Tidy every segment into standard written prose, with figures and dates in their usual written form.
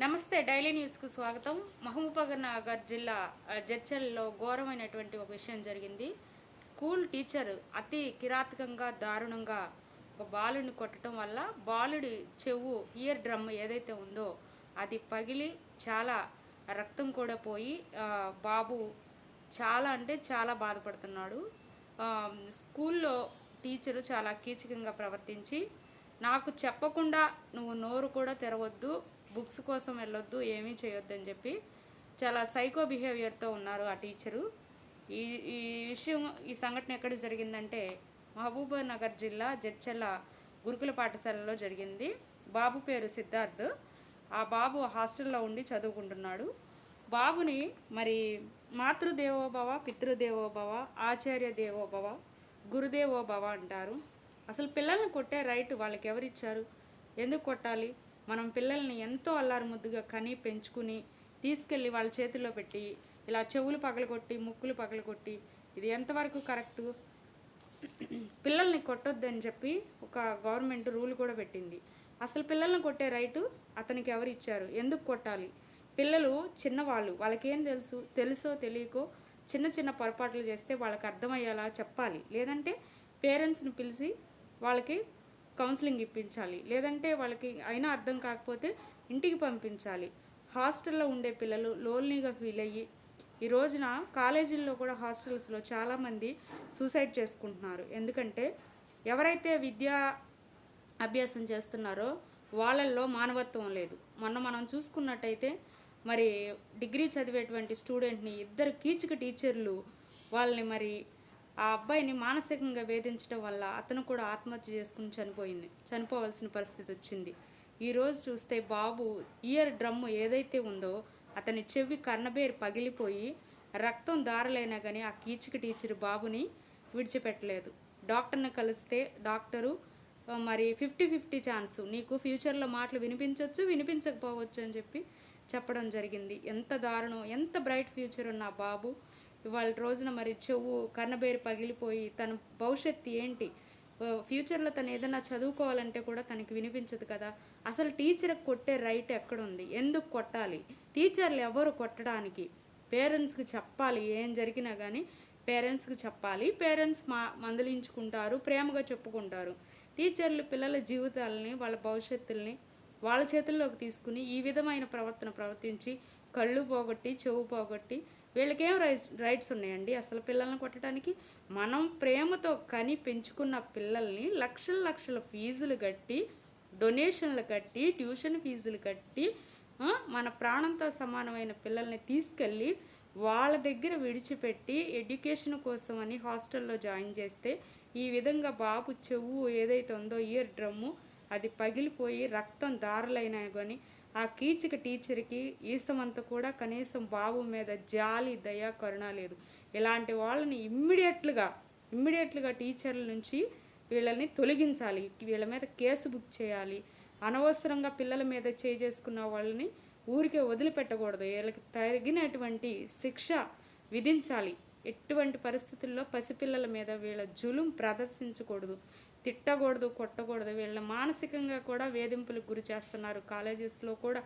నమస్తే డైలీ న్యూస్కు స్వాగతం. మహబూబ్నగర్ జిల్లా జడ్చల్లో ఘోరమైనటువంటి ఒక విషయం జరిగింది. స్కూల్ టీచర్ అతి కిరాతకంగా దారుణంగా ఒక బాలుడిని కొట్టడం వల్ల బాలుడి ఇయర్ డ్రమ్ ఏదైతే ఉందో అది పగిలి చాలా రక్తం కూడా పోయి బాబు చాలా అంటే చాలా బాధపడుతున్నాడు. స్కూల్లో టీచరు చాలా కీచకంగా ప్రవర్తించి నాకు చెప్పకుండా నువ్వు నోరు కూడా తెరవద్దు, బుక్స్ కోసం వెళ్ళొద్దు, ఏమీ చేయొద్దు అని చెప్పి చాలా సైకో బిహేవియర్తో ఉన్నారు ఆ టీచరు. ఈ ఈ విషయం ఈ సంఘటన ఎక్కడ జరిగిందంటే మహబూబ్నగర్ జిల్లా జడ్చర్ల గురుకుల పాఠశాలలో జరిగింది. బాబు పేరు సిద్ధార్థ్. ఆ బాబు హాస్టల్లో ఉండి చదువుకుంటున్నాడు. బాబుని మరి మాతృదేవోభవ, పితృదేవోభవ, ఆచార్య దేవోభవ, గురుదేవోభవ అంటారు. అసలు పిల్లల్ని కొట్టే రైట్ వాళ్ళకి ఎవరిచ్చారు? ఎందుకు కొట్టాలి? మనం పిల్లల్ని ఎంతో అల్లారు ముద్దుగా కని పెంచుకుని తీసుకెళ్ళి వాళ్ళ చేతుల్లో పెట్టి ఇలా చెవులు పగలగొట్టి ముక్కులు పగలగొట్టి ఇది ఎంతవరకు కరెక్టు? పిల్లల్ని కొట్టొద్దని చెప్పి ఒక గవర్నమెంట్ రూల్ కూడా పెట్టింది. అసలు పిల్లల్ని కొట్టే రైటు అతనికి ఎవరు ఇచ్చారు? ఎందుకు కొట్టాలి? పిల్లలు చిన్నవాళ్ళు, వాళ్ళకేం తెలుసో తెలియకో చిన్న చిన్న పొరపాట్లు చేస్తే వాళ్ళకి అర్థమయ్యేలా చెప్పాలి. లేదంటే పేరెంట్స్ని పిలిచి వాళ్ళకి కౌన్సిలింగ్ ఇప్పించాలి. లేదంటే వాళ్ళకి అయినా అర్థం కాకపోతే ఇంటికి పంపించాలి. హాస్టల్లో ఉండే పిల్లలు లోన్లీగా ఫీల్ అయ్యి ఈ రోజున కాలేజీల్లో కూడా హాస్టల్స్లో చాలామంది సూసైడ్ చేసుకుంటున్నారు. ఎందుకంటే ఎవరైతే విద్యా అభ్యాసం చేస్తున్నారో వాళ్ళల్లో మానవత్వం లేదు. మనం చూసుకున్నట్టయితే మరి డిగ్రీ చదివేటువంటి స్టూడెంట్ని ఇద్దరు కీచక టీచర్లు వాళ్ళని మరి ఆ అబ్బాయిని మానసికంగా వేధించడం వల్ల అతను కూడా ఆత్మహత్య చేసుకుని చనిపోవాల్సిన పరిస్థితి వచ్చింది. ఈరోజు చూస్తే బాబు ఇయర్ డ్రమ్ ఏదైతే ఉందో అతని చెవి కన్నబేరు పగిలిపోయి రక్తం దారలైనా కానీ ఆ కీచక టీచర్ బాబుని విడిచిపెట్టలేదు. డాక్టర్ని కలిస్తే డాక్టరు మరి 50-50 ఛాన్స్, నీకు ఫ్యూచర్లో మాటలు వినిపించవచ్చు, వినిపించకపోవచ్చు అని చెప్పి చెప్పడం జరిగింది. ఎంత దారుణం! ఎంత బ్రైట్ ఫ్యూచర్ ఉన్న బాబు ఇవాళ రోజున మరి కన్నబేరు పగిలిపోయి తన భవిష్యత్తు ఏంటి? ఫ్యూచర్లో తను ఏదైనా చదువుకోవాలంటే కూడా తనకి వినిపించదు కదా. అసలు టీచర్కి కొట్టే రైట్ ఎక్కడుంది? ఎందుకు కొట్టాలి? టీచర్లు ఎవరు కొట్టడానికి? పేరెంట్స్కి చెప్పాలి. ఏం జరిగినా కానీ పేరెంట్స్కి చెప్పాలి. పేరెంట్స్ మందలించుకుంటారు, ప్రేమగా చెప్పుకుంటారు. టీచర్లు పిల్లల జీవితాలని, వాళ్ళ భవిష్యత్తుల్ని వాళ్ళ చేతుల్లోకి తీసుకుని ఈ విధమైన ప్రవర్తించి కళ్ళు పోగొట్టి చెవు పోగొట్టి వీళ్ళకేం రైట్స్ ఉన్నాయండి అసలు పిల్లల్ని కొట్టడానికి? మనం ప్రేమతో కని పెంచుకున్న పిల్లల్ని లక్షల ఫీజులు కట్టి, డొనేషన్లు కట్టి, ట్యూషన్ ఫీజులు కట్టి మన ప్రాణంతో సమానమైన పిల్లల్ని తీసుకెళ్ళి వాళ్ళ దగ్గర విడిచిపెట్టి ఎడ్యుకేషన్ కోసం అని హాస్టల్లో జాయిన్ చేస్తే ఈ విధంగా బాబు చెవు ఏదైతే ఉందో ఇయర్ డ్రమ్ము అది పగిలిపోయి రక్తం దారులైనా కానీ ఆ కీచక టీచర్కి ఈసమంతా కూడా కనీసం బాబు మీద జాలి, దయ, కరుణ లేదు. ఇలాంటి వాళ్ళని ఇమ్మీడియట్లుగా టీచర్ల నుంచి వీళ్ళని తొలగించాలి. వీళ్ళ మీద కేసు బుక్ చేయాలి. అనవసరంగా పిల్లల మీద చేసుకున్న వాళ్ళని ఊరికే వదిలిపెట్టకూడదు. వీళ్ళకి తగినటువంటి శిక్ష విధించాలి. ఎటువంటి పరిస్థితుల్లో పసిపిల్లల మీద వీళ్ళ జులుం ప్రదర్శించకూడదు, తిట్టకూడదు, కొట్టకూడదు. వీళ్ళని మానసికంగా కూడా వేధింపులకు గురి చేస్తున్నారు. కాలేజెస్లో కూడా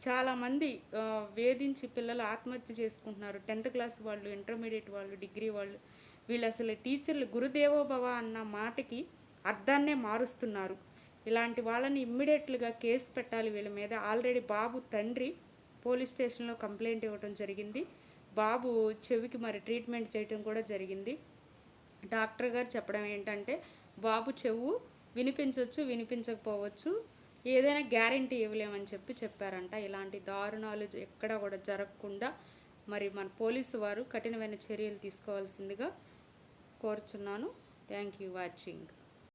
చాలామంది వేధించి పిల్లలు ఆత్మహత్య చేసుకుంటున్నారు. 10th క్లాస్ వాళ్ళు, ఇంటర్మీడియట్ వాళ్ళు, డిగ్రీ వాళ్ళు. వీళ్ళు అసలు టీచర్లు గురుదేవోభవ అన్న మాటకి అర్థాన్నే మారుస్తున్నారు. ఇలాంటి వాళ్ళని ఇమ్మీడియట్లుగా కేసు పెట్టాలి వీళ్ళ మీద. ఆల్రెడీ బాబు తండ్రి పోలీస్ స్టేషన్లో కంప్లైంట్ ఇవ్వడం జరిగింది. బాబు చెవికి మరి ట్రీట్మెంట్ చేయడం కూడా జరిగింది. డాక్టర్ గారు చెప్పడం ఏంటంటే బాబు చెవు వినిపించవచ్చు, వినిపించకపోవచ్చు, ఏదైనా గ్యారంటీ ఇవ్వలేమని చెప్పారంట. ఇలాంటి దారుణాలు ఎక్కడా కూడా జరగకుండా మరి మన పోలీసు వారు కఠినమైన చర్యలు తీసుకోవాల్సిందిగా కోరుచున్నాను. Thank you watching.